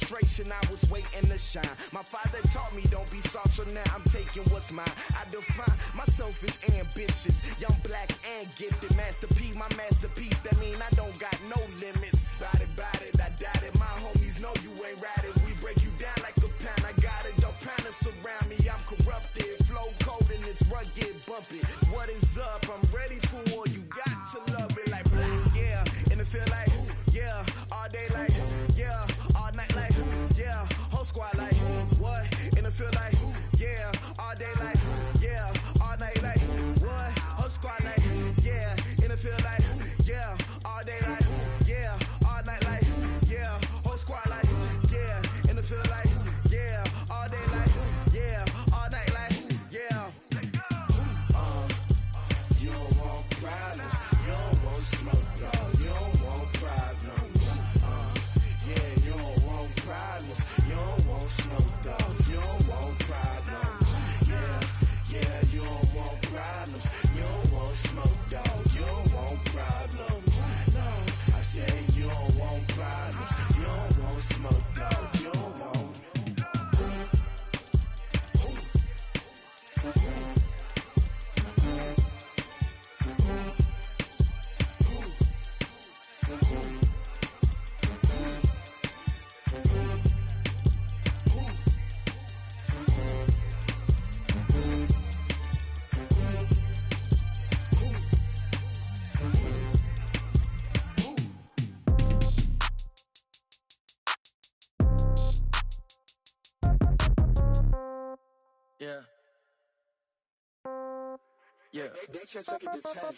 frustration, I was waiting to shine. My father taught me don't be soft, so now I'm taking what's mine. I define myself as ambitious, young, black, and gifted. Master P, my masterpiece, that mean I don't got no limits. Bout it, I doubt it. My homies know you ain't ratted. We break you down like a pound. I got it, don't pound us around me. I'm corrupted, flow cold and it's rugged, bumpy. What is up? I'm ready for war. You got to love it like black, yeah. And it feel like, yeah. All day like, yeah. All night like, yeah. Whole squad like, what? And it feel like, yeah. All day like, yeah. All night like, what? Whole squad like, yeah. And it feel like, yeah. All day like, yeah. All night like, yeah. Whole squad like, yeah. And it feel like, yeah. All day like, yeah. All night like, yeah. You don't want problems. You don't want smoke, dog. You don't want problems. Yeah, you don't want problems. You don't want smoke, dog. You don't want problems. Yeah, you don't want problems. You don't want smoke, dog. You don't want problems. No, I said you don't want problems. You don't want smoke, dog. You don't want. Yeah.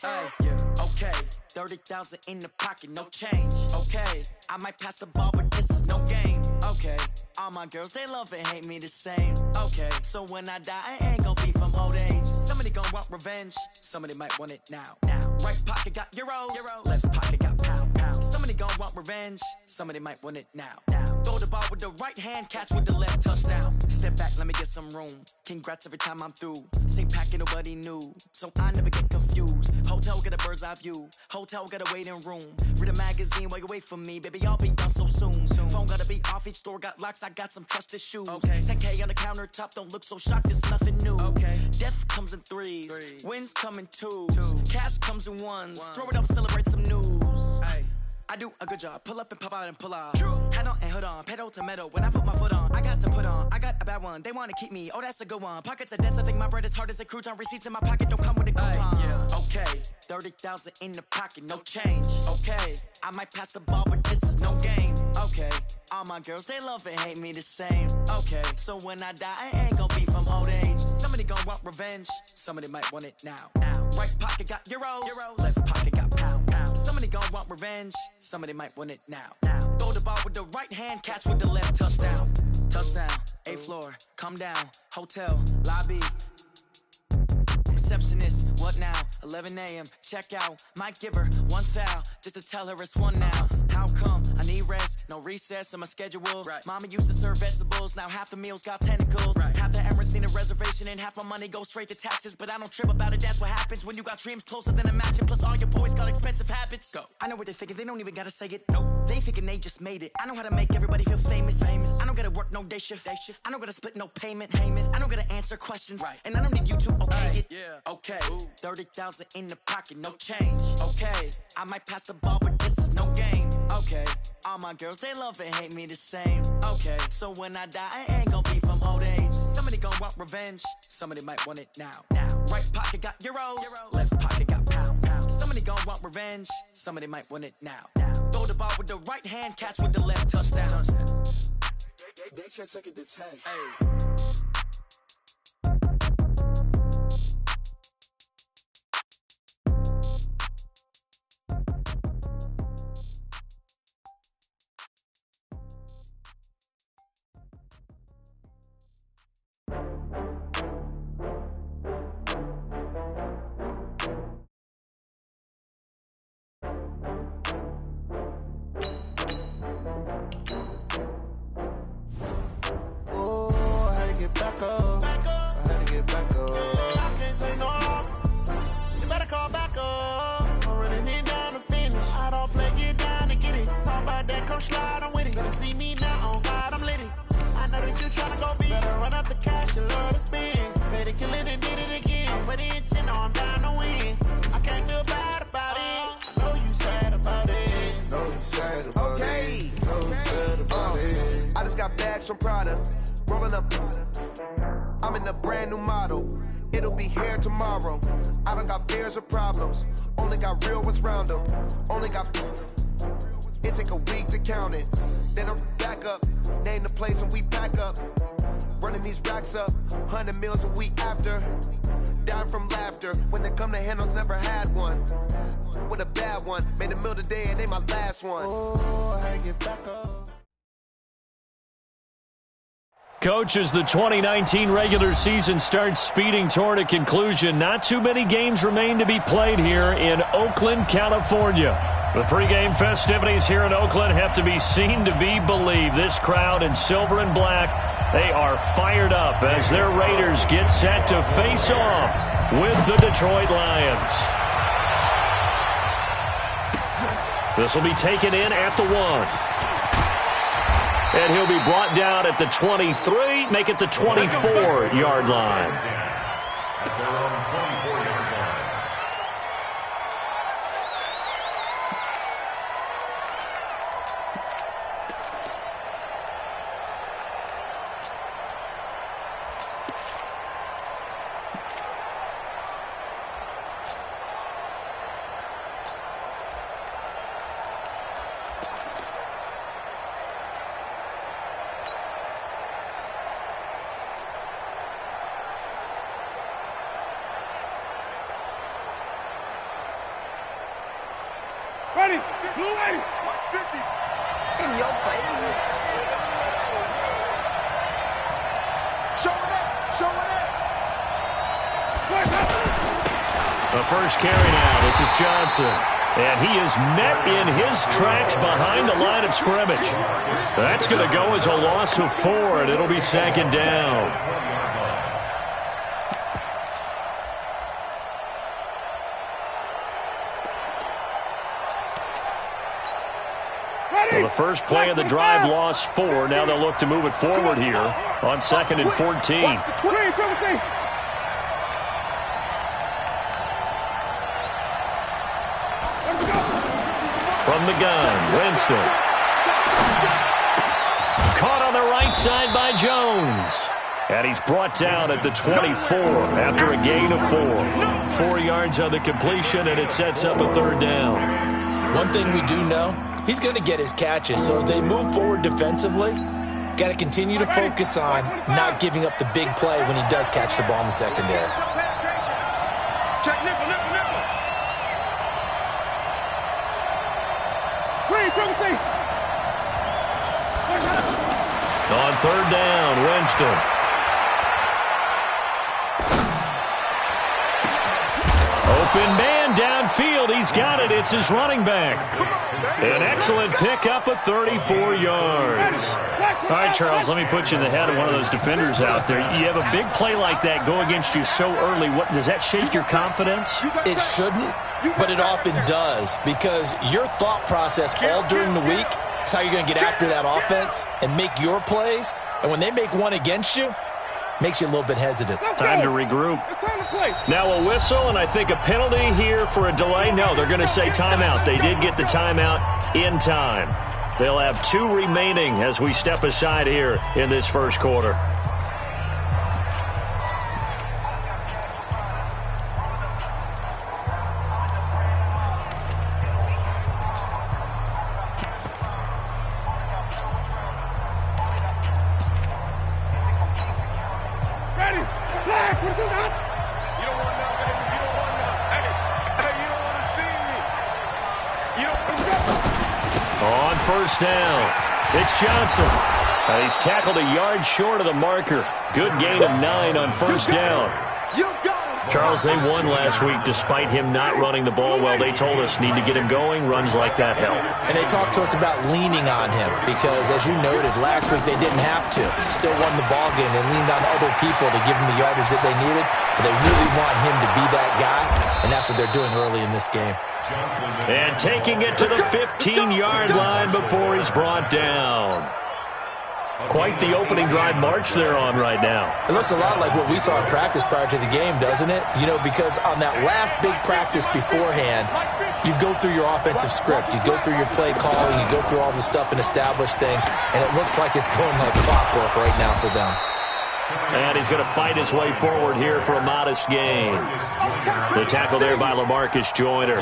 Hey, yeah. Okay, 30,000 in the pocket, no change. Okay, I might pass the ball, but this is no game. Okay, all my girls, they love and hate me the same. Okay, so when I die, I ain't gon' be from old age. Somebody gon' want revenge, somebody might want it now. Right pocket got euros, left pocket got pound. Somebody gon' want revenge, somebody might want it now. Throw the ball with the right hand, catch with the left, touchdown. Step back, let me get some room. Congrats every time I'm through. Same packet, nobody knew, so I never get confused. Hotel get a bird's eye view. Hotel got a waiting room. Read a magazine while you wait for me, baby. I'll be done so soon. Phone gotta be off. Each store got locks. I got some trusted shoes. Okay. 10K on the countertop. Don't look so shocked. It's nothing new. Okay. Death comes in threes. Wins come in twos. Cash comes in ones. Throw it up, celebrate some news. Hey. I do a good job, pull up and pop out and pull off. Hat on and hood on, pedal to metal. When I put my foot on, I got to put on. I got a bad one, they wanna keep me. Oh, that's a good one. Pockets are dense, I think my bread is hard as a crouton. Receipts in my pocket don't come with a coupon. Yeah. Okay, 30,000 in the pocket, no change. Okay, I might pass the ball, but this is no game. Okay, all my girls, they love and hate me the same. Okay, so when I die, I ain't gon' be from old age. Somebody gon' want revenge, somebody might want it now. Right pocket got euros, left pocket got pound. Somebody gon' want revenge, somebody might want it now. Throw the ball with the right hand, catch with the left, touchdown. Touchdown, 8th floor, come down, hotel, lobby. Receptionist, what now? 11 a.m., check out. Might give her one foul, just to tell her it's one now. How come? I need rest, no recess in my schedule. Right. Mama used to serve vegetables, now half the meals got tentacles. Right. Half the Emirates need a reservation and half my money goes straight to taxes. But I don't trip about it, that's what happens when you got dreams closer than a matching. Plus all your boys got expensive habits. Go. I know what they're thinking, they don't even gotta say it. Nope. They thinking they just made it. I know how to make everybody feel famous. I don't gotta work no day shift. I don't gotta split no payment. I don't gotta answer questions. Right. And I don't need you to okay it. Yeah. Okay, 30,000 in the pocket, no change. Okay, I might pass the ball, but this is no game. Okay, all my girls, they love and hate me the same. Okay, so when I die, I ain't gon' be from old age. Somebody gon' want revenge, somebody might want it now. Right pocket got euros, left pocket got pound. Somebody gon' want revenge, somebody might want it now. Throw the ball with the right hand, catch with the left, touchdown. They check it to 10. Hey. Back up. I had to get back up. I can't take no loss. You better call back up. I'm running it down to finish. I don't play, get down to get it. Talk about that, come slide, I'm with it. Better see me now on God, I'm if you're trying to go big, better run up the cash, you love to spend. Better kill it and did it again. But it's in, I'm down to win. I can't feel bad about it. I know you sad about it. Know you sad about it. Know you sad about it. I just got bags from Prada. Rolling up. I'm in a brand new model. It'll be here tomorrow. I don't got fears or problems. Only got real ones round them. Only got. It take a week to count it. Then I'm back up. Name the place and we pack up. Running these racks up. 100 meals a week after. Dying from laughter. When they come to handles, never had one. With a bad one. Made a meal today and they my last one. Oh, I get back up. Coach, as the 2019 regular season starts speeding toward a conclusion, not too many games remain to be played here in Oakland, California. The pregame festivities here in Oakland have to be seen to be believed. This crowd in silver and black, they are fired up as their Raiders get set to face off with the Detroit Lions. This will be taken in at the 1. And he'll be brought down at the 23, make it the 24-yard line. At their own 24-yard line. Ready, blue 80, 150. In your face. Showing it. The first carry now. This is Johnson. And he is met in his tracks behind the line of scrimmage. That's going to go as a loss of 4, and it'll be second down. Well, the first play of the drive lost 4. Now they'll look to move it forward here on 2nd and 14. From the gun, Winston. Caught on the right side by Jones. And he's brought down at the 24 after a gain of 4. 4 yards on the completion, and it sets up a third down. One thing we do know, he's going to get his catches. So as they move forward defensively, got to continue to focus on not giving up the big play when he does catch the ball in the secondary. Check nickel. On third down, Winston. Open man downfield. He's got it. It's his running back. An excellent pickup of 34 yards. All right, Charles, let me put you in the head of one of those defenders out there. You have a big play like that go against you so early. What does that shake your confidence? It shouldn't, but it often does, because your thought process all during the week is how you're going to get after that offense and make your plays. And when they make one against you, makes you a little bit hesitant. Time to regroup. Now a whistle, and I think a penalty here for a delay. No, they're going to say timeout. They did get the timeout in time. They'll have 2 remaining as we step aside here in this first quarter. On first down, it's Johnson. He's tackled a yard short of the marker. Good gain of 9 on first down. Charles, they won last week despite him not running the ball well. They told us need to get him going. Runs like that help. And they talked to us about leaning on him because, as you noted, last week they didn't have to. Still won the ball game. They leaned on other people to give them the yardage that they needed. But they really want him to be that guy, and that's what they're doing early in this game. And taking it to the 15-yard line before he's brought down. Quite the opening drive march they're on right now. It looks a lot like what we saw in practice prior to the game, doesn't it? You know, because on that last big practice beforehand, you go through your offensive script. You go through your play calling. You go through all the stuff and establish things. And it looks like it's going like clockwork right now for them. And he's going to fight his way forward here for a modest gain. The tackle there by LaMarcus Joyner.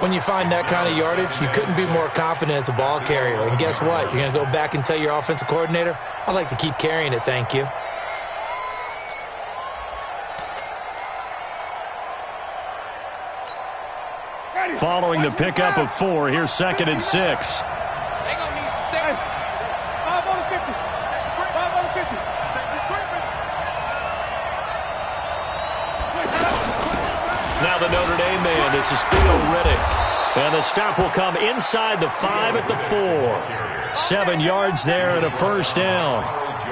When you find that kind of yardage, you couldn't be more confident as a ball carrier. And guess what? You're going to go back and tell your offensive coordinator, I'd like to keep carrying it, thank you. Following the pickup of 4, here's 2nd and 6. Now the Notre Dame man, this is Theo Riddick. And the stop will come inside the 5 at the 4. 7 yards there and a first down.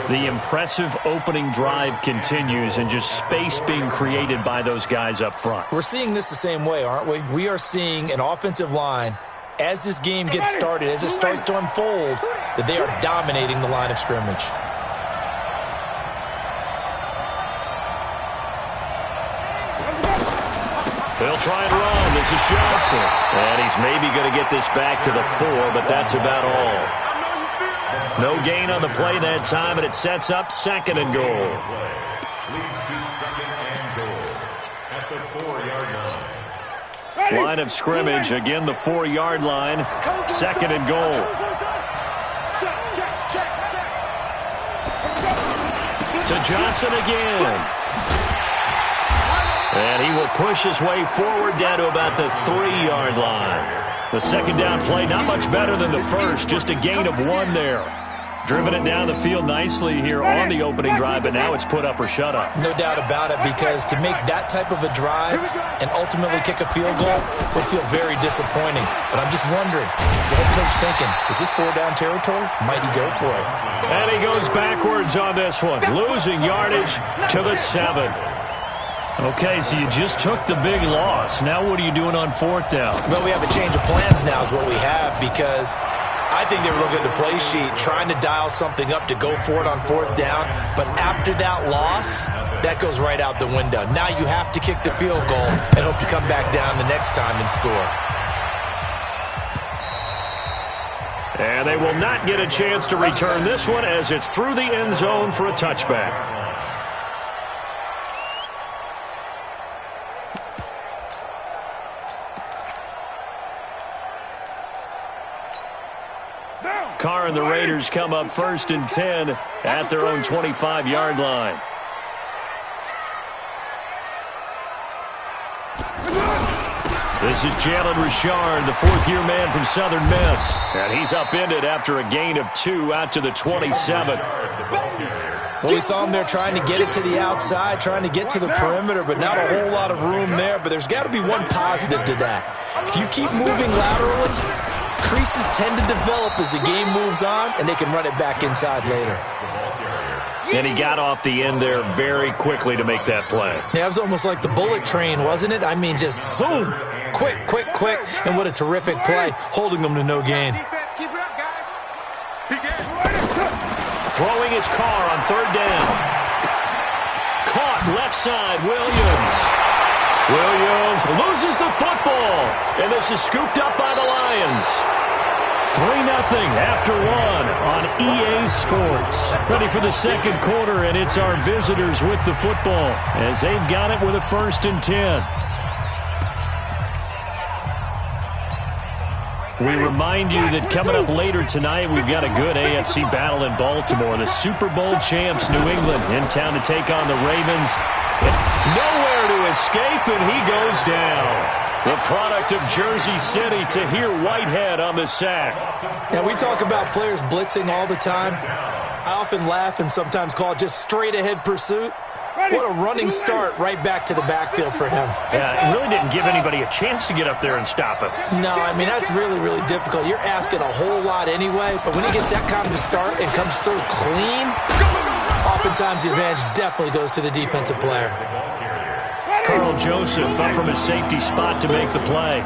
The impressive opening drive continues and just space being created by those guys up front. We're seeing this the same way, aren't we? We are seeing an offensive line, as this game gets started, as it starts to unfold, that they are dominating the line of scrimmage. They'll try and run. This is Johnson. And he's maybe going to get this back to the 4, but that's about all. No gain on the play that time, and it sets up 2nd and goal. Leads to 2nd and goal at the 4-yard line. Line of scrimmage, again the 4-yard line. 2nd and goal. To Johnson again. And he will push his way forward down to about the 3-yard line. The second down play, not much better than the first, just a gain of 1 there. Driven it down the field nicely here on the opening drive, but now it's put up or shut up. No doubt about it, because to make that type of a drive and ultimately kick a field goal would feel very disappointing. But I'm just wondering, is the head coach thinking, is this 4-down territory? Might he go for it? And he goes backwards on this one, losing yardage to the 7. Okay, so you just took the big loss. Now what are you doing on 4th down? Well, we have a change of plans now is what we have, because I think they were looking at the play sheet, trying to dial something up to go for it on 4th down. But after that loss, that goes right out the window. Now you have to kick the field goal and hope to come back down the next time and score. And they will not get a chance to return this one as it's through the end zone for a touchback. Carr and the Raiders come up 1st and 10 at their own 25-yard line. This is Jalen Richard, the 4th-year man from Southern Miss. And he's upended after a gain of 2 out to the 27. Well, we saw him there trying to get it to the outside, trying to get to the perimeter, but not a whole lot of room there. But there's got to be one positive to that. If you keep moving laterally, creases tend to develop as the game moves on, and they can run it back inside later. And he got off the end there very quickly to make that play. Yeah, it was almost like the bullet train, wasn't it? I mean, just zoom, quick, quick, quick, and what a terrific play, holding them to no gain. Throwing his car on 3rd down. Caught left side, Williams. Williams loses the football, and this is scooped up by the Lions. 3-0 after 1 on EA Sports. Ready for the second quarter, and it's our visitors with the football as they've got it with a 1st and 10. We remind you that coming up later tonight, we've got a good AFC battle in Baltimore. The Super Bowl champs, New England, in town to take on the Ravens. Nowhere to escape, and he goes down. The product of Jersey City, Tahir Whitehead on the sack. Now, we talk about players blitzing all the time. I often laugh and sometimes call it just straight-ahead pursuit. What a running start right back to the backfield for him. Yeah, it really didn't give anybody a chance to get up there and stop him. No, I mean, that's really, really difficult. You're asking a whole lot anyway, but when he gets that kind of a start and comes through clean, oftentimes the advantage definitely goes to the defensive player. Carl Joseph up from his safety spot to make the play.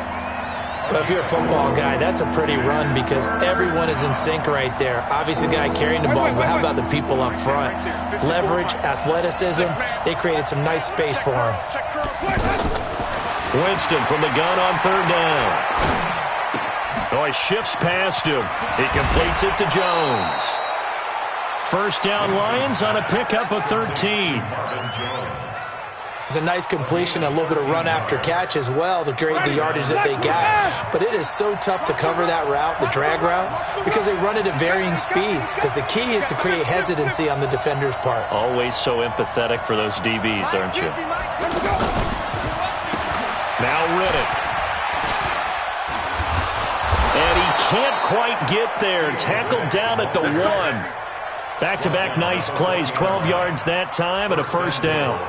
Well, if you're a football guy, that's a pretty run because everyone is in sync right there. Obviously, the guy carrying the ball, but how about the people up front? Leverage, athleticism, they created some nice space for him. Winston from the gun on third down. Oh, he shifts past him. He completes it to Jones. First down, Lions on a pickup of 13. It's a nice completion, a little bit of run after catch as well to create the yardage that they got. But it is so tough to cover that route, the drag route, because they run it at varying speeds. Because the key is to create hesitancy on the defender's part. Always so empathetic for those DBs, aren't you? Now Riddick. And he can't quite get there. Tackled down at the 1. Back-to-back nice plays. 12 yards that time and a first down.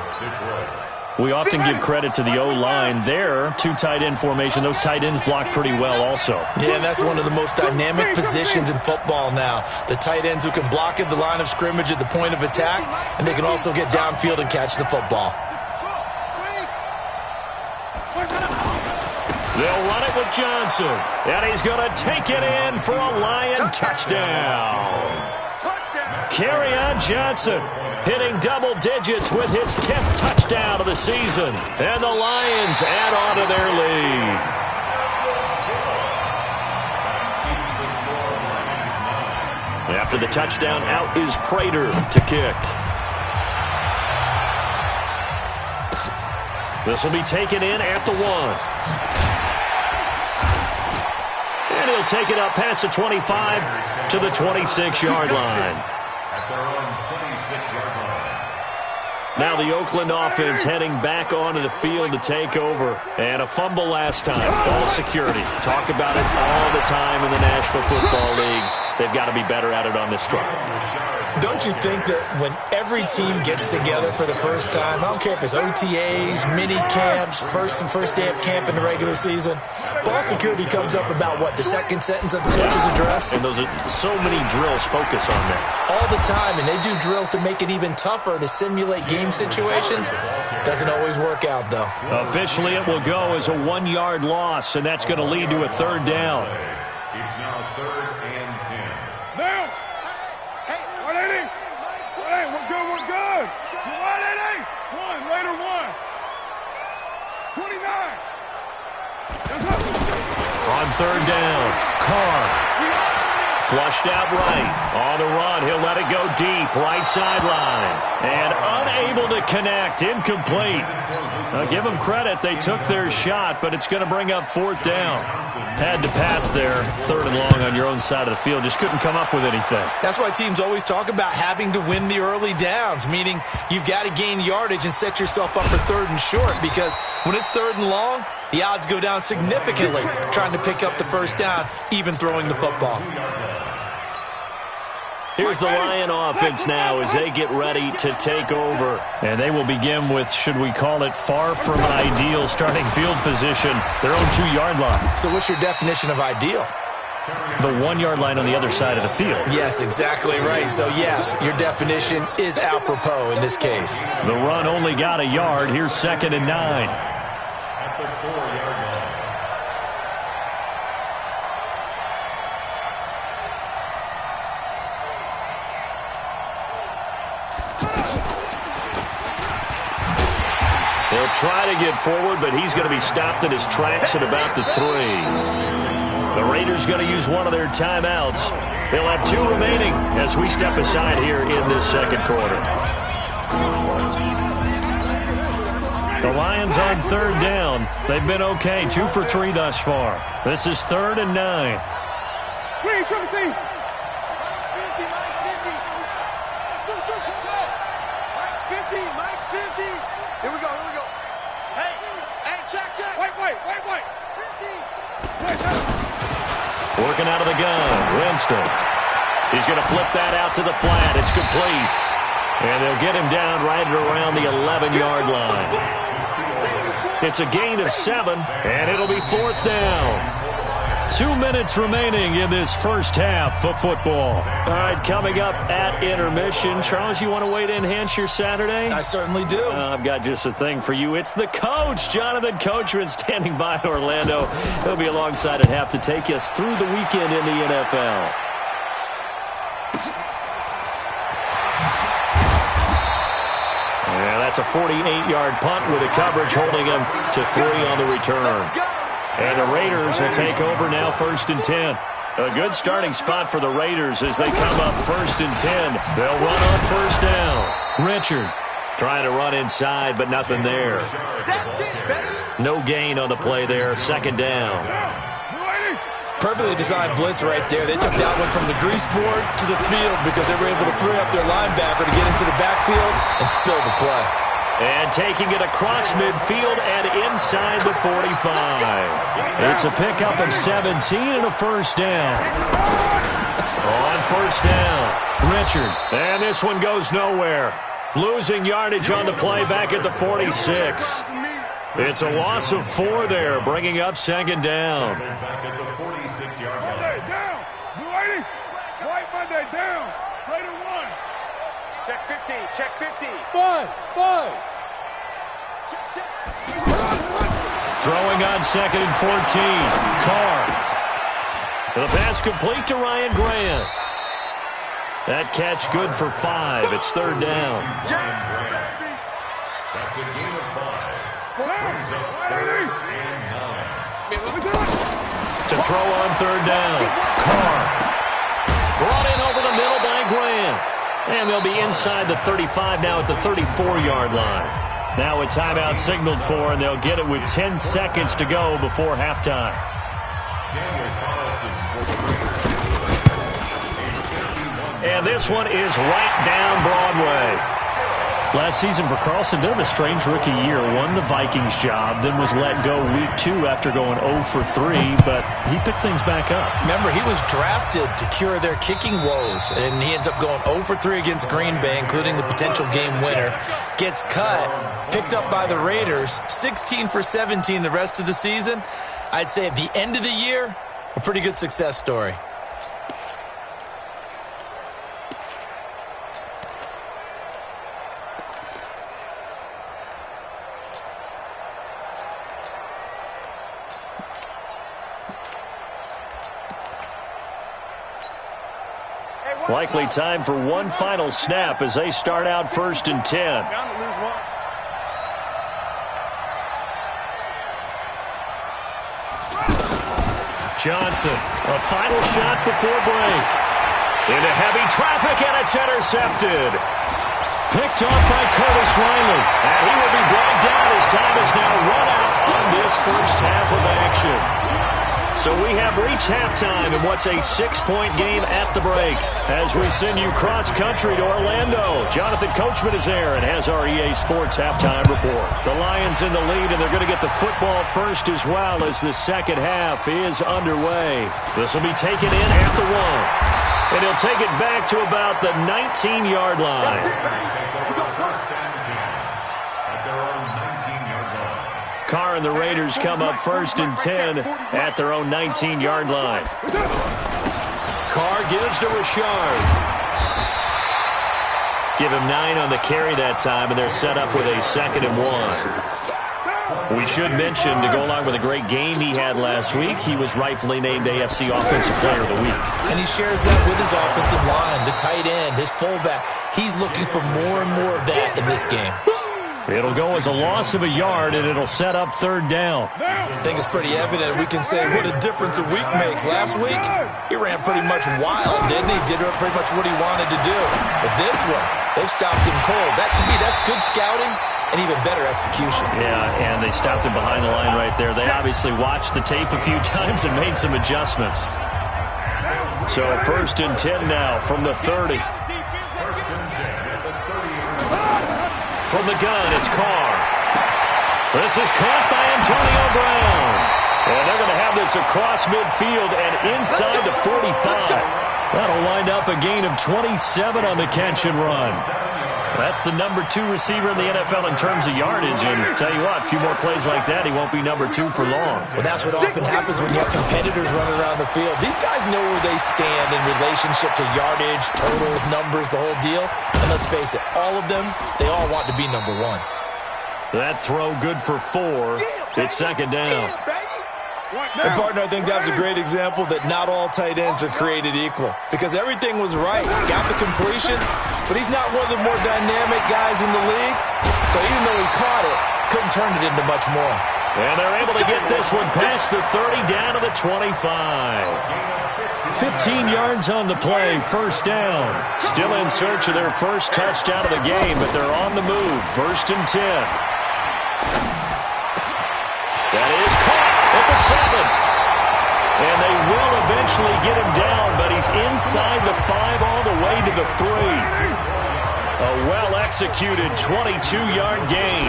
We often give credit to the O-line there. 2 tight end formation. Those tight ends block pretty well also. Yeah, and that's one of the most dynamic positions in football now. The tight ends who can block at the line of scrimmage at the point of attack, and they can also get downfield and catch the football. They'll run it with Johnson. And he's going to take it in for a Lion touchdown. Kerryon Johnson hitting double digits with his 10th touchdown of the season. And the Lions add on to their lead. After the touchdown, out is Prater to kick. This will be taken in at the 1. And he'll take it up past the 25 to the 26-yard line. Now the Oakland offense heading back onto the field to take over. And a fumble last time. Ball security. Talk about it all the time in the National Football League. They've got to be better at it on this drive. Don't you think that when every team gets together for the first time, I don't care if it's OTAs, mini camps, first day of camp in the regular season, ball security comes up about, what, the second sentence of the coach's address? And those are so many drills focus on that. All the time, and they do drills to make it even tougher to simulate game situations. Doesn't always work out, though. Officially, it will go as a 1-yard loss, and that's going to lead to a third down. It's now 3rd and 10. Now! Hey, 180! 180, we're good, we're good! 180! 1, later 1. 29! On third down, Carr. Flushed out right. On the run, he'll let it go deep. Right sideline. And unable to connect. Incomplete. Now, give them credit. They took their shot, but it's going to bring up 4th down. Had to pass there. 3rd and long on your own side of the field. Just couldn't come up with anything. That's why teams always talk about having to win the early downs, meaning you've got to gain yardage and set yourself up for 3rd and short, because when it's 3rd and long, the odds go down significantly trying to pick up the first down, even throwing the football. Here's the Lion offense now as they get ready to take over. And they will begin with, should we call it, far from ideal starting field position, their own 2-yard line. So what's your definition of ideal? The 1-yard line on the other side of the field. Yes, exactly right. So, yes, your definition is apropos in this case. The run only got a yard. Here's 2nd and 9. At the 4-yard line. He'll try to get forward, but he's going to be stopped in his tracks at about the 3. The Raiders going to use one of their timeouts. They'll have 2 remaining as we step aside here in this second quarter. The Lions on 3rd down. They've been okay, 2 for 3 thus far. This is 3rd and 9. Green, 17! Working out of the gun, Winston. He's going to flip that out to the flat. It's complete. And they'll get him down right around the 11-yard line. It's a gain of 7, and it'll be 4th down. 2 minutes remaining in this first half of football. All right, coming up at intermission. Charles, you want to wait to enhance your Saturday? I certainly do. I've got just a thing for you. It's the coach, Jonathan Coachman, standing by in Orlando. He'll be alongside at half to take us through the weekend in the NFL. Yeah, that's a 48-yard punt with a coverage holding him to 3 on the return. And the Raiders will take over now, 1st and 10. A good starting spot for the Raiders as they come up 1st and 10. They'll run on 1st down. Richard trying to run inside, but nothing there. No gain on the play there, 2nd down. Perfectly designed blitz right there. They took that one from the grease board to the field because they were able to free up their linebacker to get into the backfield and spill the play. And taking it across midfield and inside the 45. It's a pickup of 17 and a 1st down. On 1st down, Richard. And this one goes nowhere. Losing yardage on the play back at the 46. It's a loss of 4 there, bringing up 2nd down. Monday down. You ready? White Monday down. Play to 1. Check 50. Check 50. Five. Throwing on 2nd and 14. Carr. The pass complete to Ryan Grant. That catch good for 5. It's 3rd down. That's a gain of 5. To throw on 3rd down. Carr. Brought in over the middle by Grant. And they'll be inside the 35 now at the 34-yard line. Now a timeout signaled for, and they'll get it with 10 seconds to go before halftime. And this one is right down Broadway. Last season for Carlson, bit of a strange rookie year. Won the Vikings job, then was let go week 2 after going 0 for 3, but he picked things back up. Remember, he was drafted to cure their kicking woes, and he ends up going 0 for 3 against Green Bay, including the potential game winner. Gets cut, picked up by the Raiders, 16 for 17 the rest of the season. I'd say at the end of the year, a pretty good success story. Likely time for one final snap as they start out 1st and 10. Johnson, a final shot before break. Into heavy traffic, and it's intercepted. Picked off by Curtis Riley. And he will be brought down as time is now run out on this first half of action. So we have reached halftime in what's a 6-point game at the break. As we send you cross-country to Orlando, Jonathan Coachman is there and has our EA Sports halftime report. The Lions in the lead, and they're going to get the football first as well as the second half is underway. This will be taken in at the 1. And he'll take it back to about the 19-yard line. Carr and the Raiders come up 1st and 10 at their own 19-yard line. Carr gives to Richard. Give him 9 on the carry that time, and they're set up with a 2nd and 1. We should mention, to go along with a great game he had last week, he was rightfully named AFC Offensive Player of the Week. And he shares that with his offensive line, the tight end, his fullback. He's looking for more and more of that in this game. It'll go as a loss of a yard, and it'll set up 3rd down. I think it's pretty evident. We can say what a difference a week makes. Last week, he ran pretty much wild, didn't he? Did pretty much what he wanted to do. But this one, they stopped him cold. That, to me, that's good scouting and even better execution. Yeah, and they stopped him behind the line right there. They obviously watched the tape a few times and made some adjustments. So 1st and 10 now from the 30. From the gun, it's Carr. This is caught by Antonio Brown. And they're going to have this across midfield and inside the 45. That'll wind up a gain of 27 on the catch and run. That's the number 2 receiver in the NFL in terms of yardage. And tell you what, a few more plays like that, he won't be number 2 for long. Well, that's what often happens when you have competitors running around the field. These guys know where they stand in relationship to yardage, totals, numbers, the whole deal. And let's face it, all of them, they all want to be number 1. That throw good for 4. It's second down. And, partner, I think that's a great example that not all tight ends are created equal because everything was right. Got the completion, but he's not one of the more dynamic guys in the league. So even though he caught it, couldn't turn it into much more. And they're able to get this one past the 30 down to the 25. 15 yards on the play, first down. Still in search of their first touchdown of the game, but they're on the move. First and 10. That is caught at the 7. And they will eventually get him down, but he's inside the 5 all the way to the 3. A well-executed 22-yard gain.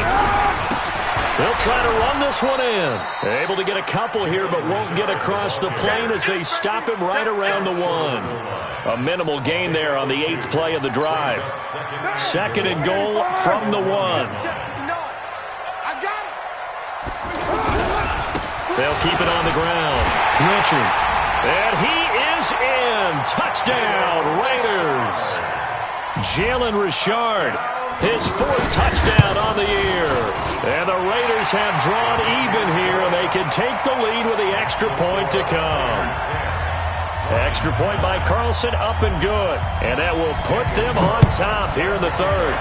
They'll try to run this one in. They're able to get a couple here, but won't get across the plane as they stop him right around the 1. A minimal gain there on the 8th play of the drive. Second and goal from the 1. They'll keep it on the ground. Richard. And he is in. Touchdown, Raiders. Jalen Richard, his 4th touchdown on the year. And the Raiders have drawn even here, and they can take the lead with the extra point to come. Extra point by Carlson, up and good. And that will put them on top here in the 3rd.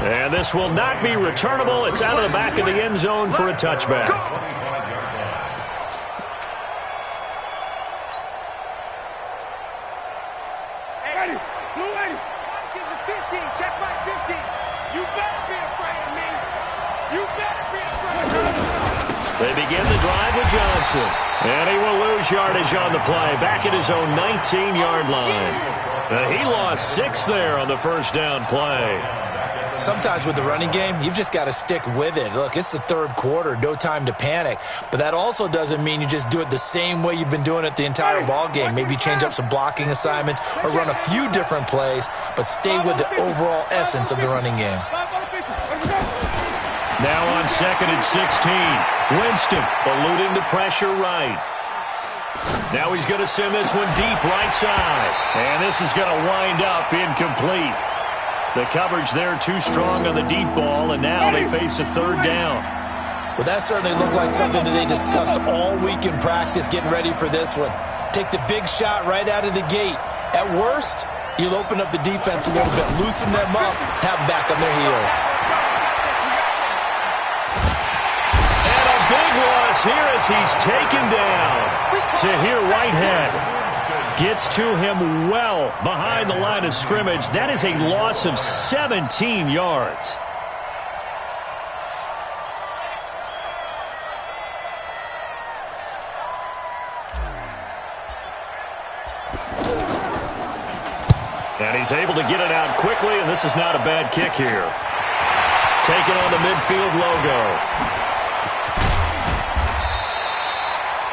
And this will not be returnable. It's out of the back of the end zone for a touchback. Ready, blue 80. Give the 15, check my 15. You better be afraid of me. You better be afraid of me. They begin the drive with Johnson. And he will lose yardage on the play. Back at his own 19-yard line. He lost 6 there on the first down play. Sometimes with the running game, you've just got to stick with it. Look, it's the 3rd quarter, no time to panic. But that also doesn't mean you just do it the same way you've been doing it the entire ball game. Maybe change up some blocking assignments or run a few different plays, but stay with the overall essence of the running game. Now on second and 16. Winston eluding the pressure right. Now he's going to send this one deep right side. And this is going to wind up incomplete. The coverage there too strong on the deep ball, and now they face a 3rd down. Well, that certainly looked like something that they discussed all week in practice getting ready for this one. Take the big shot right out of the gate. At worst, you'll open up the defense a little bit, loosen them up, have them back on their heels. And a big loss here as he's taken down. Tahir Whitehead gets to him well behind the line of scrimmage. That is a loss of 17 yards. And he's able to get it out quickly, and this is not a bad kick here. Taking on the midfield logo.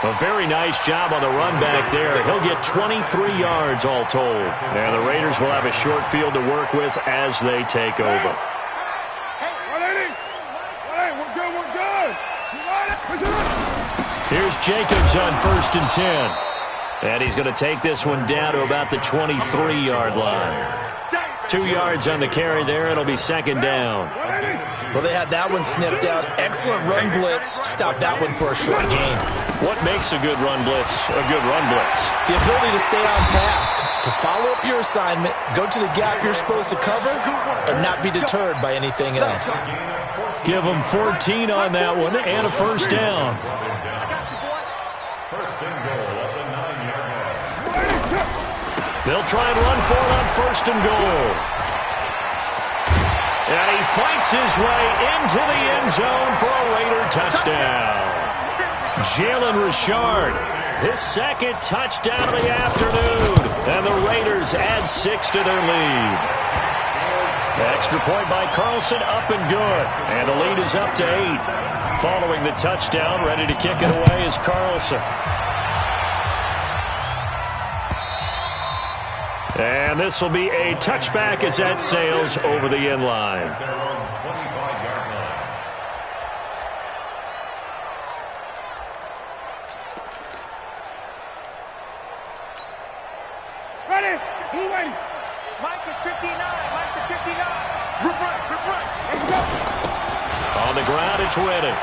A very nice job on the run back there. He'll get 23 yards all told. And the Raiders will have a short field to work with as they take over. Here's Jacobs on first and 10. And he's going to take this one down to about the 23-yard line. 2 yards on the carry there. It'll be second down. Well, they had that one snipped out. Excellent run blitz. Stop that one for a short gain. What makes a good run blitz a good run blitz? The ability to stay on task, to follow up your assignment, go to the gap you're supposed to cover, and not be deterred by anything else. Give them 14 on that one and a first down. First and goal at the 9-yard line. They'll try and run for it on first and goal. And he fights his way into the end zone for a Raider touchdown. Jalen Richard, his 2nd touchdown of the afternoon. And the Raiders add 6 to their lead. Extra point by Carlson, up and good. And the lead is up to 8. Following the touchdown, ready to kick it away is Carlson. And this will be a touchback as that sails over the end line. Ready? Blue ready. Mike is 59. Mike is 59. Rip right. Let's go. On the ground, it's ready.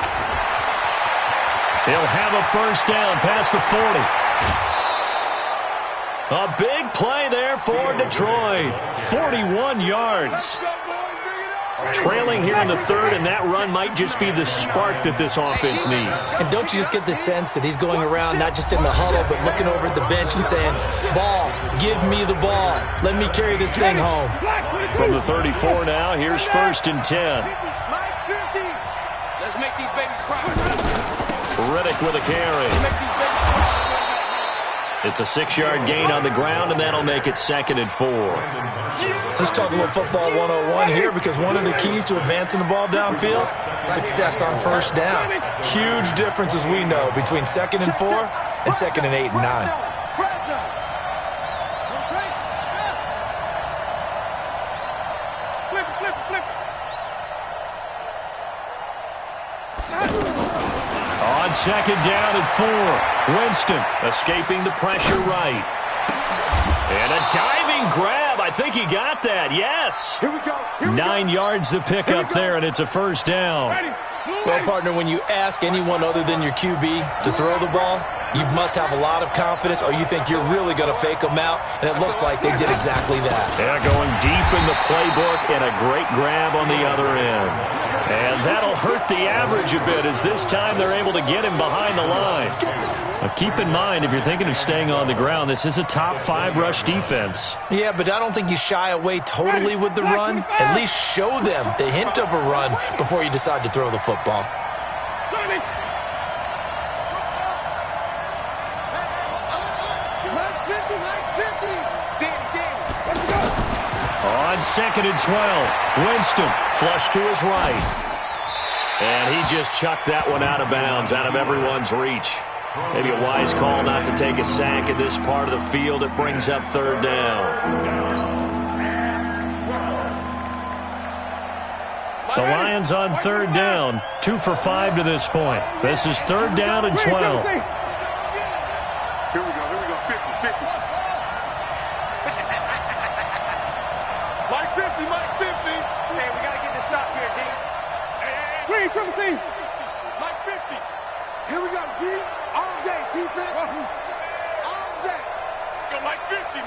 He'll have a first down past the 40. A big play there for Detroit. 41 yards. Trailing here in the third, and that run might just be the spark that this offense needs. And don't you just get the sense that he's going around not just in the huddle, but looking over at the bench and saying, ball, give me the ball. Let me carry this thing home. From the 34 now, here's 1st and 10. Let's make these babies cry. Riddick with a carry. It's a 6-yard gain on the ground, and that'll make it 2nd and 4. Let's talk a little football 101 here, because one of the keys to advancing the ball downfield, success on first down. Huge difference, as we know, between 2nd and 4 and 2nd and 8 and 9. On 2nd down and 4, Winston escaping the pressure right. And a diving grab. I think he got that. Yes. Here we go. 9 yards to pick up there, and it's a first down. Well, partner, when you ask anyone other than your QB to throw the ball, you must have a lot of confidence, or you think you're really going to fake them out, and it looks like they did exactly that. Yeah, going deep in the playbook, and a great grab on the other end. And that'll hurt the average a bit, as this time they're able to get him behind the line. Now, keep in mind, if you're thinking of staying on the ground, this is a top 5 rush defense. Yeah, but I don't think you shy away totally with the run. At least show them the hint of a run before you decide to throw the football. On 2nd and 12, Winston flush to his right. And he just chucked that one out of bounds, out of everyone's reach. Maybe a wise call not to take a sack in this part of the field. It brings up 3rd down. The Lions on 3rd down, 2 for 5 to this point. This is 3rd down and 12. Here we go, 50. Mike 50. Hey, we got to get this stop here, D. Hey. Triple C. Mike 50. Here we go, D. All day, defense. All day. Go, Mike 50.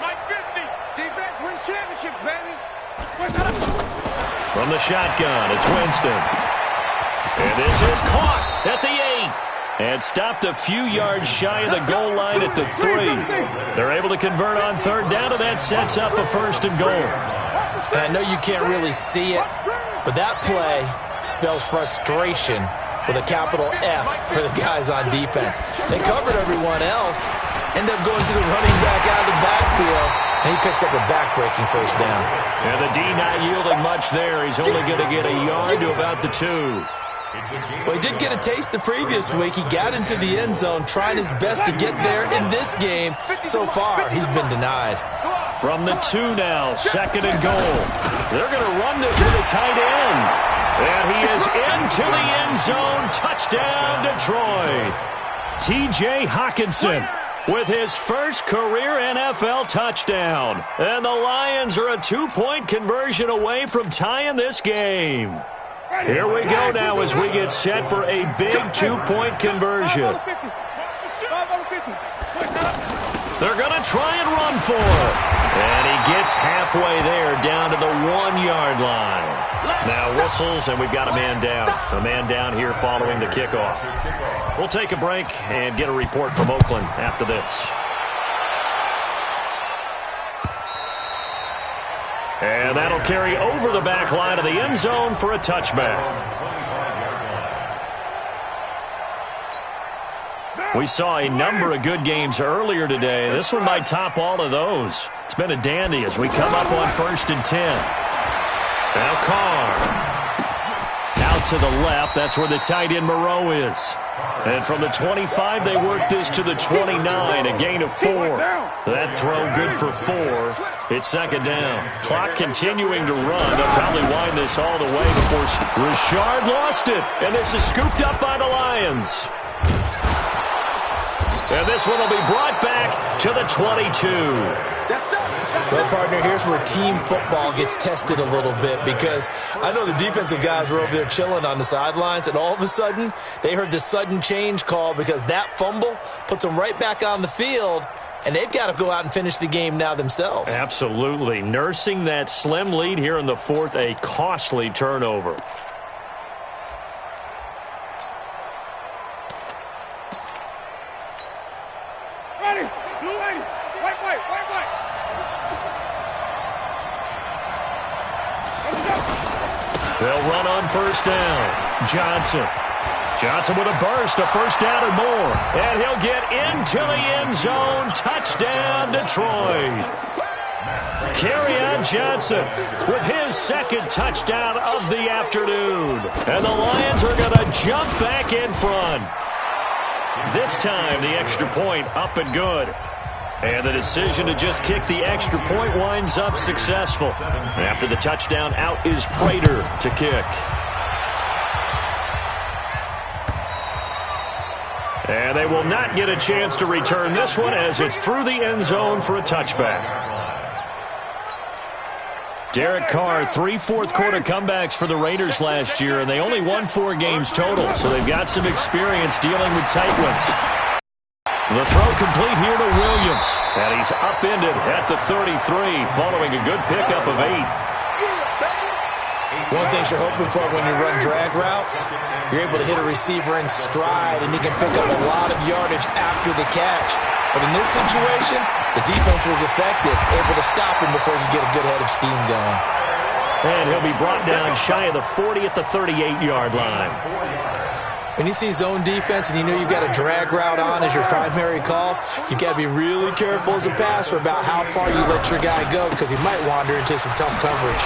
Defense wins championships, baby. From the shotgun, it's Winston. And this is caught at the 8. And stopped a few yards shy of the goal line at the 3. They're able to convert on 3rd down, and that sets up a 1st and goal. And I know you can't really see it, but that play spells frustration with a capital F for the guys on defense. They covered everyone else, end up going to the running back out of the backfield, and he picks up a back-breaking first down. And the D not yielding much there. He's only going to get a yard to about the 2. Well, he did get a taste the previous week. He got into the end zone, trying his best to get there in this game. So far, he's been denied. From the 2 now, 2nd and goal. They're going to run this with a tight end. And he is into the end zone. Touchdown, Detroit. T.J. Hockenson with his first career NFL touchdown. And the Lions are a 2-point conversion away from tying this game. Here we go now as we get set for a big 2-point conversion. They're going to try and run for it. And he gets halfway there down to the 1-yard line. Now whistles, and we've got a man down. A man down here following the kickoff. We'll take a break and get a report from Oakland after this. And that'll carry over the back line of the end zone for a touchback. We saw a number of good games earlier today. This one might top all of those. It's been a dandy as we come up on 1st and 10. Now Carr. Out to the left. That's where the tight end Moreau is. And from the 25, they work this to the 29, a gain of 4. That throw good for 4. It's second down. Clock continuing to run. They'll probably wind this all the way before Richard lost it. And this is scooped up by the Lions. And this one will be brought back to the 22. Well, partner, here's where team football gets tested a little bit, because I know the defensive guys were over there chilling on the sidelines, and all of a sudden they heard the sudden change call because that fumble puts them right back on the field, and they've got to go out and finish the game now themselves. Absolutely. Nursing that slim lead here in the fourth, a costly turnover. Ready, blue lady, white. They'll run on first down. Johnson with a burst, a first down and more. And he'll get into the end zone. Touchdown, Detroit. Kerryon Johnson with his second touchdown of the afternoon. And the Lions are going to jump back in front. This time, the extra point up and good. And the decision to just kick the extra point winds up successful. After the touchdown, out is Prater to kick. And they will not get a chance to return this one as it's through the end zone for a touchback. Derek Carr, 3 fourth-quarter comebacks for the Raiders last year, and they only won 4 games total, so they've got some experience dealing with tight ones. The throw complete here to Williams, and he's upended at the 33 following a good pickup of 8. One thing you're hoping for when you run drag routes, you're able to hit a receiver in stride, and he can pick up a lot of yardage after the catch. But in this situation, the defense was effective, able to stop him before he get a good head of steam going. And he'll be brought down shy of the 40 at the 38-yard line. When you see zone defense and you know you've got a drag route on as your primary call, you've got to be really careful as a passer about how far you let your guy go, because he might wander into some tough coverage.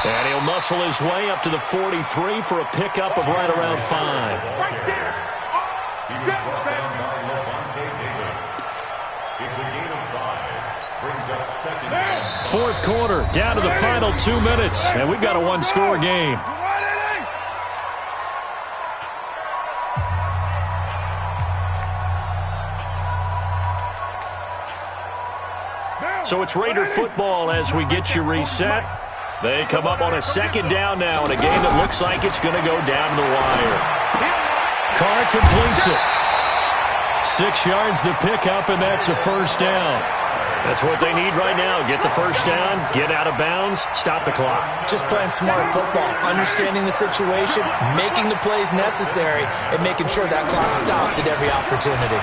And he'll muscle his way up to the 43 for a pickup of right around 5. It's a gain of 5. Brings up second down. Fourth quarter, down to the final 2 minutes, and we've got a one-score game. So it's Raider football as we get you reset. They come up on a second down now in a game that looks like it's going to go down the wire. Carr completes it. 6 yards the pickup, and that's a first down. That's what they need right now. Get the first down, get out of bounds, stop the clock. Just playing smart football, understanding the situation, making the plays necessary, and making sure that clock stops at every opportunity.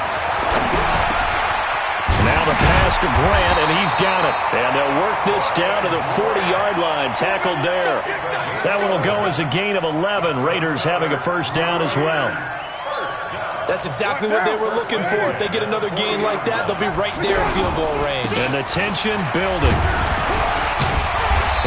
Now the pass to Grant, and he's got it. And they'll work this down to the 40-yard line, tackled there. That one will go as a gain of 11. Raiders having a first down as well. That's exactly what they were looking for. If they get another gain like that, they'll be right there in field goal range. And the tension building.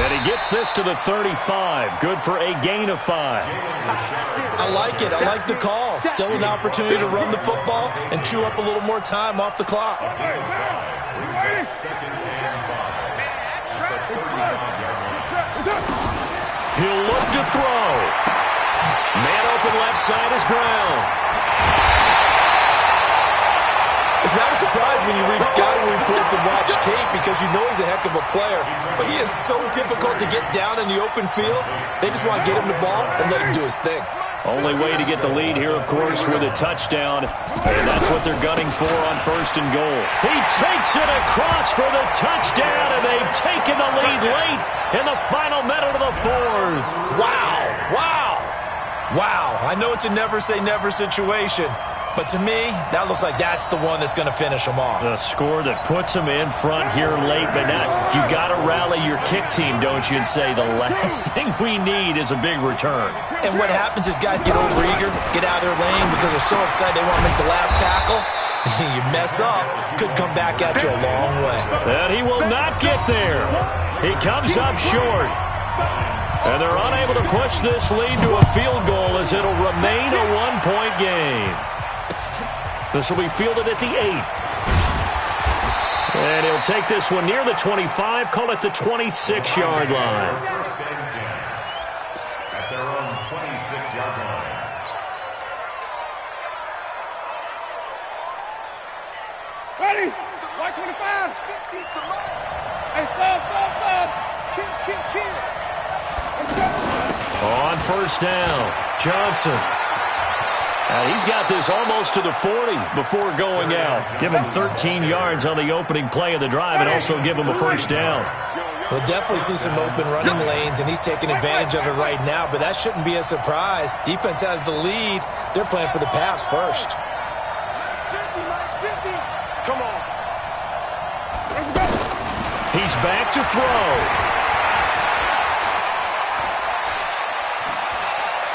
And he gets this to the 35. Good for a gain of 5. I like it. I like the call. Still an opportunity to run the football and chew up a little more time off the clock. He'll look to throw. Man open left side is Brown. It's not a surprise when you read scouting reports and watch tape, because you know he's a heck of a player. But he is so difficult to get down in the open field. They just want to get him the ball and let him do his thing. Only way to get the lead here, of course, with a touchdown. And that's what they're gunning for on first and goal. He takes it across for the touchdown, and they've taken the lead late in the final minute of the fourth. Wow. Wow. Wow. I know it's a never-say-never situation, but to me, that looks like that's the one that's going to finish them off. The score that puts them in front here late, but now you got to rally your kick team, don't you, and say the last thing we need is a big return. And what happens is guys get overeager, get out of their lane because they're so excited they want to make the last tackle. You mess up, could come back at you a long way. And he will not get there. He comes up short. And they're unable to push this lead to a field goal as it'll remain a one-point game. This will be fielded at the 8. And he'll take this one near the 25, call it the 26-yard line. First and 10 at their own 26-yard line. Ready? 125. Hey, stop. Keep. On first down, Johnson. And he's got this almost to the 40 before going out. Give him 13 yards on the opening play of the drive and also give him a first down. We'll definitely see some open running lanes, and he's taking advantage of it right now, but that shouldn't be a surprise. Defense has the lead. They're playing for the pass first. Max 50. Come on. He's back to throw.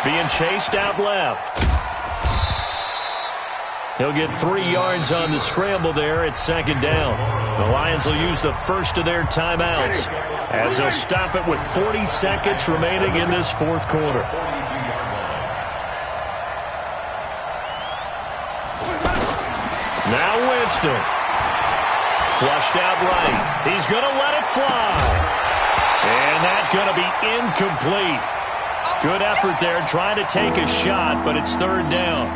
Being chased out left. He'll get 3 yards on the scramble there at second down. The Lions will use the first of their timeouts as they'll stop it with 40 seconds remaining in this fourth quarter. Now Winston. Flushed out right. He's going to let it fly. And that's going to be incomplete. Good effort there trying to take a shot, but it's third down.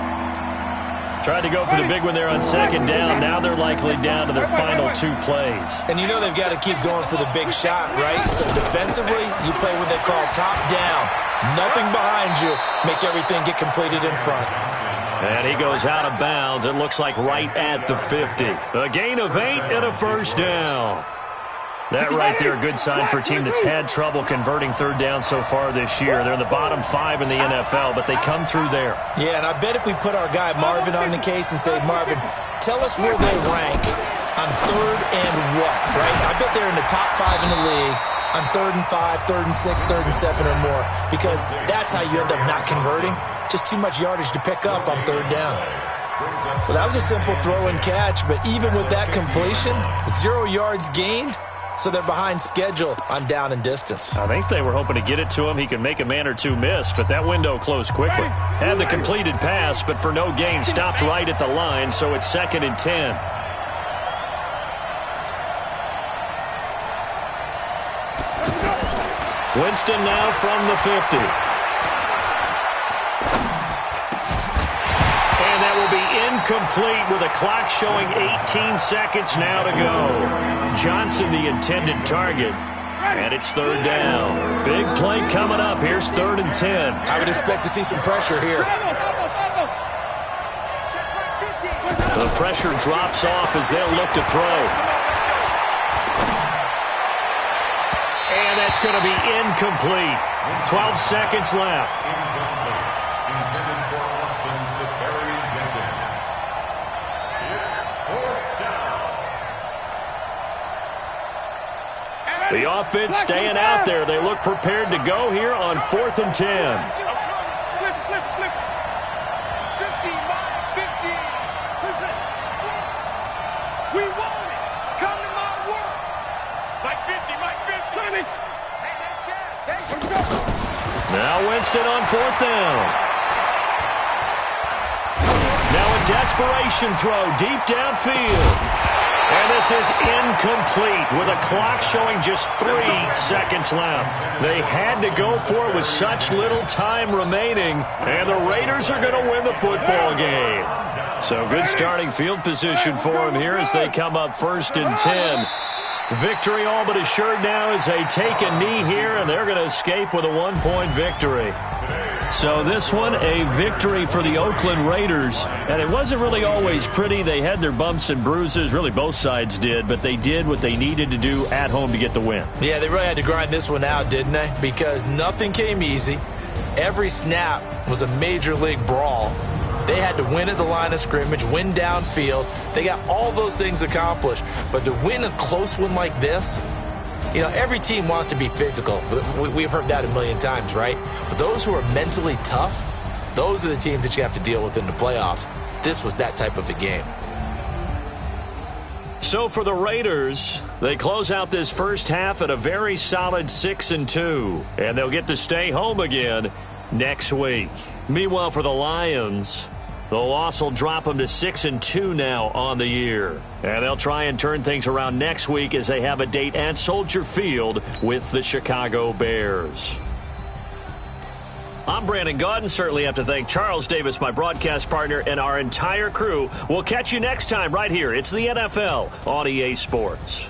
Tried to go for the big one there on second down. Now they're likely down to their final 2 plays. And you know they've got to keep going for the big shot, right? So defensively, you play what they call top down. Nothing behind you. Make everything get completed in front. And he goes out of bounds. It looks like right at the 50. A gain of 8 and a first down. That right there, a good sign for a team that's had trouble converting third down so far this year. They're in the bottom 5 in the NFL, but they come through there. Yeah, and I bet if we put our guy Marvin on the case and say, Marvin, tell us where they rank on third and what, right? I bet they're in the top 5 in the league on 3rd and 5, 3rd and 6, 3rd and 7 or more, because that's how you end up not converting. Just too much yardage to pick up on third down. Well, that was a simple throw and catch, but even with that completion, 0 yards gained. So they're behind schedule on down and distance. I think they were hoping to get it to him. He could make a man or two miss, but that window closed quickly. Had the completed pass, but for no gain, stopped right at the line, so it's 2nd and 10. Winston now from the 50. And that will be incomplete with a clock showing 18 seconds now to go. Johnson, the intended target, and it's third down. Big play coming up. Here's 3rd and 10. I would expect to see some pressure here. The pressure drops off as they'll look to throw. And that's going to be incomplete. 12 seconds left. Intended for Austin Seferian-Jenkins. It's 4th down. The offense staying out there. They look prepared to go here on 4th and 10. Flip. 15, 15. We want it. Come to my work. Mike 50. Hey, let's go. Now Winston on 4th down. Now a desperation throw deep downfield. And this is incomplete with a clock showing just 3 seconds left. They had to go for it with such little time remaining, and the Raiders are going to win the football game. So good starting field position for them here as they come up 1st and 10. Victory all but assured now as they take a knee here, and they're going to escape with a 1-point victory. So this one, a victory for the Oakland Raiders. And it wasn't really always pretty. They had their bumps and bruises. Really, both sides did. But they did what they needed to do at home to get the win. Yeah, they really had to grind this one out, didn't they? Because nothing came easy. Every snap was a major league brawl. They had to win at the line of scrimmage, win downfield. They got all those things accomplished. But to win a close one like this, you know, every team wants to be physical. We've heard that a million times, right? But those who are mentally tough, those are the teams that you have to deal with in the playoffs. This was that type of a game. So for the Raiders, they close out this first half at a very solid 6-2, and they'll get to stay home again next week. Meanwhile, for the Lions, the loss will drop them to 6-2 now on the year. And they'll try and turn things around next week as they have a date at Soldier Field with the Chicago Bears. I'm Brandon Gaudin. Certainly have to thank Charles Davis, my broadcast partner, and our entire crew. We'll catch you next time right here. It's the NFL on EA Sports.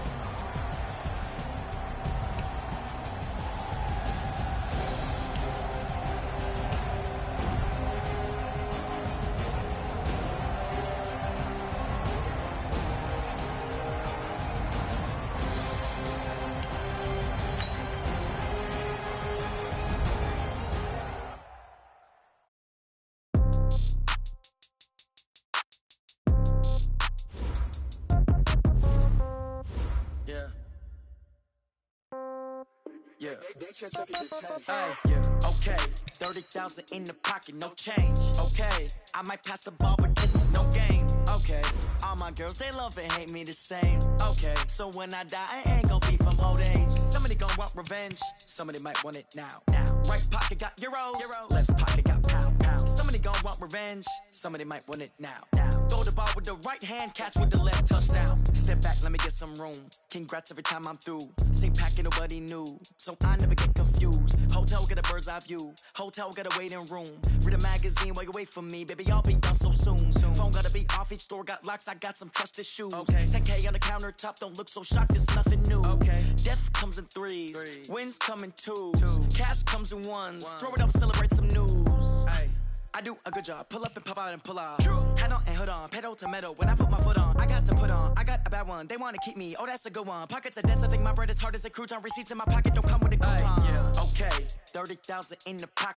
Yeah. Okay. 30,000 in the pocket, no change. Okay. I might pass the ball, but this is no game. Okay. All my girls, they love and hate me the same. Okay. So when I die, I ain't gonna be from old age. Somebody gonna want revenge. Somebody might want it now. Right pocket got euros. Left pocket got pounds. Somebody gonna want revenge. Somebody might want it now. Throw the ball with the right hand, catch with the left, touchdown. Step back, let me get some room. Congrats every time I'm through. Same packet, nobody knew. So I never get confused. Hotel get a bird's eye view. Hotel get a waiting room. Read a magazine while you wait for me. Baby, I'll be done so soon. Phone gotta be off, each store got locks. I got some trusted shoes. Okay. 10K on the countertop, don't look so shocked, it's nothing new. Okay. Death comes in threes. Wins come in twos. Cash comes in ones. Throw it up, celebrate some news. Ay. I do a good job. Pull up and pop out and pull out. Hat on and hood on. Pedal to metal. When I put my foot on, I got to put on. I got a bad one. They want to keep me. Oh, that's a good one. Pockets are dense. I think my bread is hard as a crouton. Receipts in my pocket don't come with a coupon. Okay. 30,000 in the pocket.